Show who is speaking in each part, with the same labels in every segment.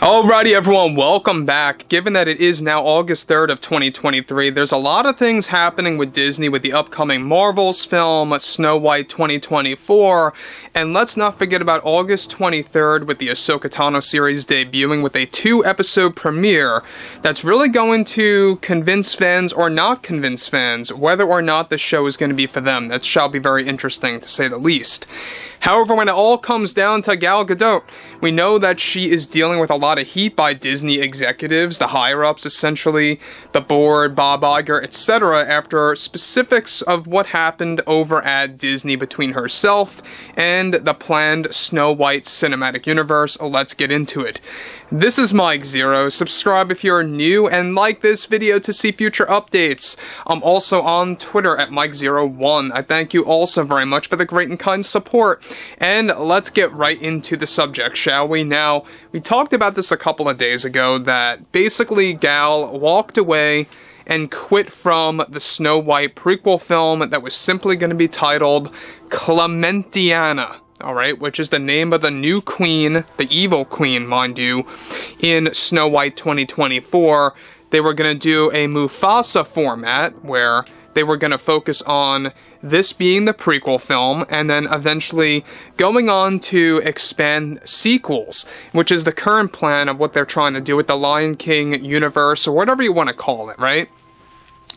Speaker 1: Alrighty everyone, welcome back. Given that it is now August 3rd of 2023, there's a lot of things happening with Disney with the upcoming Marvel's film, Snow White 2024, and let's not forget about August 23rd with the Ahsoka Tano series debuting with a 2-episode premiere that's really going to convince fans or not convince fans whether or not the show is going to be for them. That shall be very interesting to say the least. However, when it all comes down to Gal Gadot, we know that she is dealing with a lot of heat by Disney executives, the higher-ups essentially, the board, Bob Iger, etc., after specifics of what happened over at Disney between herself and the planned Snow White cinematic universe. Let's get into it. This is Mike Zero. Subscribe if you're new and like this video to see future updates. I'm also on Twitter at Mike01. I thank you also very much for the great and kind support. And let's get right into the subject, shall we? Now, we talked about this a couple of days ago that basically Gal walked away and quit from the Snow White prequel film that was simply going to be titled Clementiana. Alright, which is the name of the new queen, the evil queen, mind you, in Snow White 2024. They were going to do a Mufasa format, where they were going to focus on this being the prequel film, and then eventually going on to expand sequels, which is the current plan of what they're trying to do with the Lion King universe, or whatever you want to call it, right?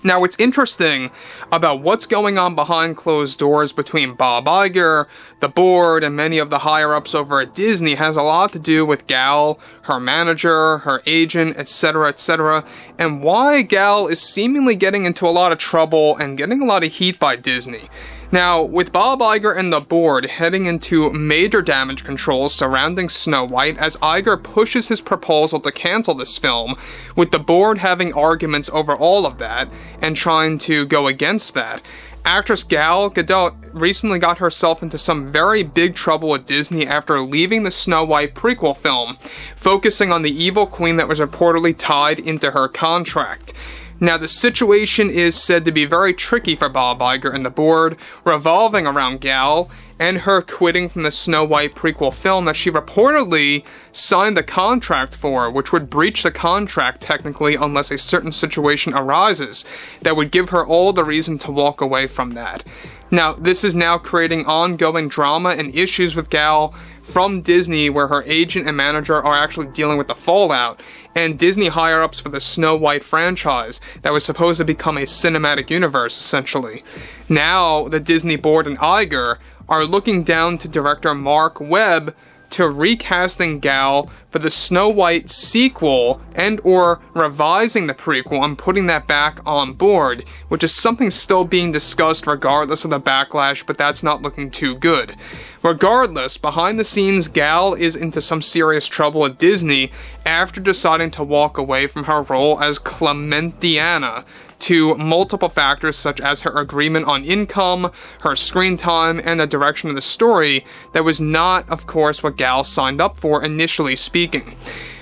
Speaker 1: Now, what's interesting about what's going on behind closed doors between Bob Iger, the board, and many of the higher-ups over at Disney has a lot to do with Gal, her manager, her agent, etc., and why Gal is seemingly getting into a lot of trouble and getting a lot of heat by Disney. Now, with Bob Iger and the board heading into major damage control surrounding Snow White as Iger pushes his proposal to cancel this film, with the board having arguments over all of that and trying to go against that, actress Gal Gadot recently got herself into some very big trouble with Disney after leaving the Snow White prequel film, focusing on the evil queen that was reportedly tied into her contract. Now, the situation is said to be very tricky for Bob Iger and the board, revolving around Gal and her quitting from the Snow White prequel film that she reportedly signed the contract for, which would breach the contract technically unless a certain situation arises that would give her all the reason to walk away from that. Now, this is now creating ongoing drama and issues with Gal from Disney, where her agent and manager are actually dealing with the fallout, and Disney higher-ups for the Snow White franchise that was supposed to become a cinematic universe, essentially. Now, the Disney board and Iger are looking down to director Mark Webb to recasting Gal for the Snow White sequel and or revising the prequel and putting that back on board, which is something still being discussed regardless of the backlash, but that's not looking too good. Regardless, behind the scenes, Gal is into some serious trouble at Disney after deciding to walk away from her role as Clementiana to multiple factors such as her agreement on income, her screen time, and the direction of the story that was not, of course, what Gal signed up for initially speaking.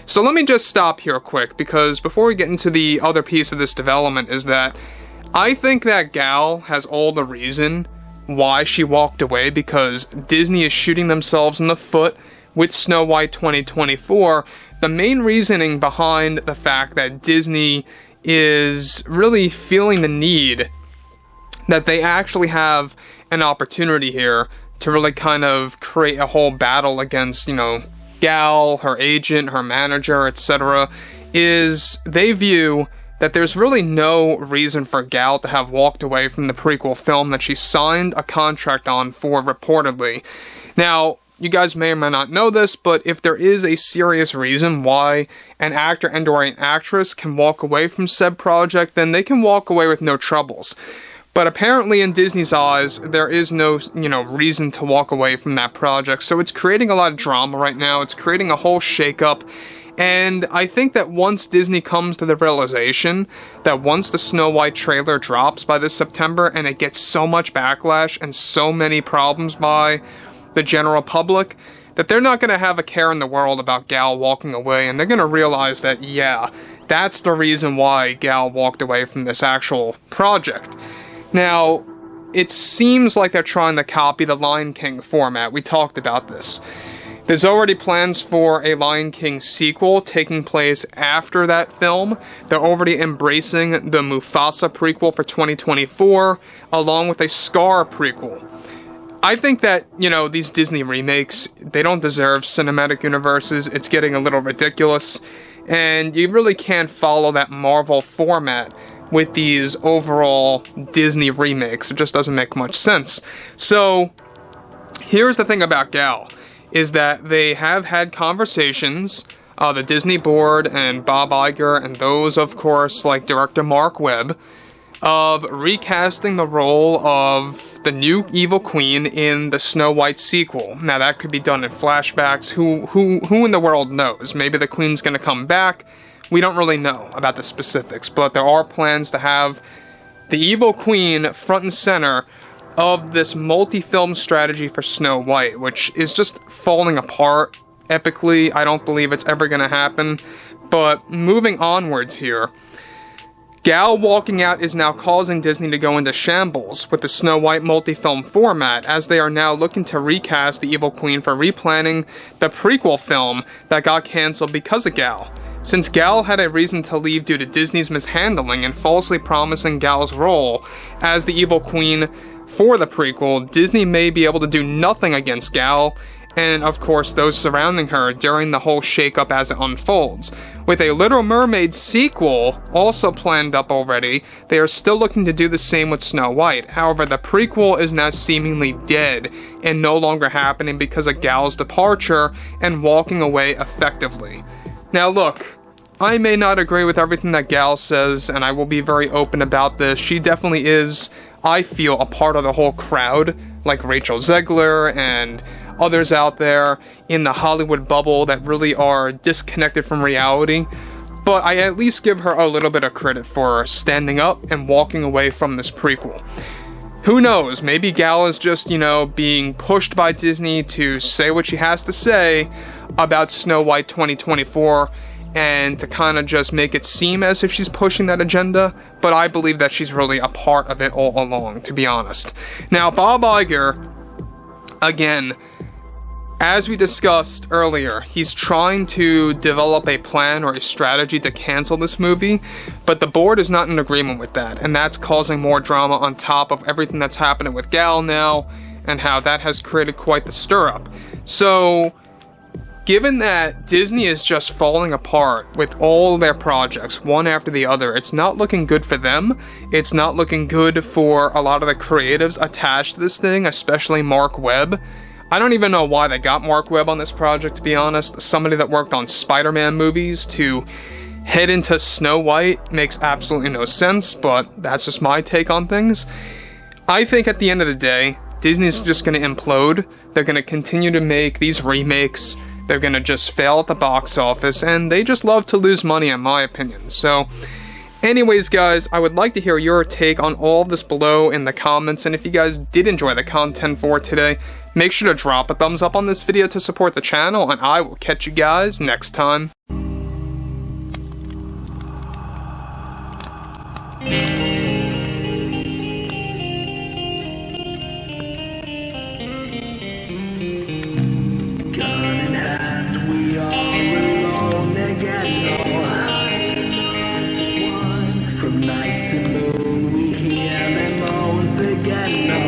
Speaker 1: So let me just stop here quick, because before we get into the other piece of this development is that I think that Gal has all the reason why she walked away, because Disney is shooting themselves in the foot with Snow White 2024. The main reasoning behind the fact that Disney is really feeling the need that they actually have an opportunity here to really kind of create a whole battle against, Gal, her agent, her manager, etc., is they view that there's really no reason for Gal to have walked away from the prequel film that she signed a contract on for, reportedly. Now, you guys may or may not know this, but if there is a serious reason why an actor and or an actress can walk away from said project, then they can walk away with no troubles. But apparently in Disney's eyes, there is no, reason to walk away from that project, so it's creating a lot of drama right now. It's creating a whole shakeup. And I think that once Disney comes to the realization that once the Snow White trailer drops by this September and it gets so much backlash and so many problems by the general public, that they're not going to have a care in the world about Gal walking away, and they're going to realize that, yeah, that's the reason why Gal walked away from this actual project. Now, it seems like they're trying to copy the Lion King format. We talked about this. There's already plans for a Lion King sequel taking place after that film. They're already embracing the Mufasa prequel for 2024, along with a Scar prequel. I think that, these Disney remakes, they don't deserve cinematic universes. It's getting a little ridiculous, and you really can't follow that Marvel format with these overall Disney remakes. It just doesn't make much sense. So, here's the thing about Gal, is that they have had conversations, the Disney board and Bob Iger, and those, of course, like director Mark Webb, of recasting the role of the new evil queen in the Snow White sequel. Now, that could be done in flashbacks. Who in the world knows? Maybe the queen's gonna come back. We don't really know about the specifics, but there are plans to have the evil queen front and center of this multi-film strategy for Snow White, which is just falling apart epically. I don't believe it's ever going to happen. But moving onwards here, Gal walking out is now causing Disney to go into shambles with the Snow White multi-film format, as they are now looking to recast the evil queen for replanning the prequel film that got cancelled because of Gal. Since Gal had a reason to leave due to Disney's mishandling and falsely promising Gal's role as the evil queen for the prequel, Disney may be able to do nothing against Gal, and of course those surrounding her during the whole shakeup as it unfolds. With a Little Mermaid sequel also planned up already, they are still looking to do the same with Snow White. However, the prequel is now seemingly dead and no longer happening because of Gal's departure and walking away effectively. Now look, I may not agree with everything that Gal says, and I will be very open about this. She definitely is, I feel, a part of the whole crowd, like Rachel Zegler and others out there in the Hollywood bubble that really are disconnected from reality. But I at least give her a little bit of credit for standing up and walking away from this prequel. Who knows, maybe Gal is just, being pushed by Disney to say what she has to say about Snow White 2024, and to kind of just make it seem as if she's pushing that agenda, but I believe that she's really a part of it all along, to be honest. Now, Bob Iger, again, as we discussed earlier, he's trying to develop a plan or a strategy to cancel this movie, but the board is not in agreement with that, and that's causing more drama on top of everything that's happening with Gal now, and how that has created quite the stir-up. So, given that Disney is just falling apart with all their projects, one after the other, it's not looking good for them. It's not looking good for a lot of the creatives attached to this thing, especially Mark Webb. I don't even know why they got Mark Webb on this project, to be honest. Somebody that worked on Spider-Man movies to head into Snow White makes absolutely no sense, but that's just my take on things. I think at the end of the day, Disney's just going to implode. They're going to continue to make these remakes. They're going to just fail at the box office, and they just love to lose money, in my opinion. So, anyways, guys, I would like to hear your take on all of this below in the comments, and if you guys did enjoy the content for today, make sure to drop a thumbs up on this video to support the channel, and I will catch you guys next time.
Speaker 2: From night to moon, we hear them moans again.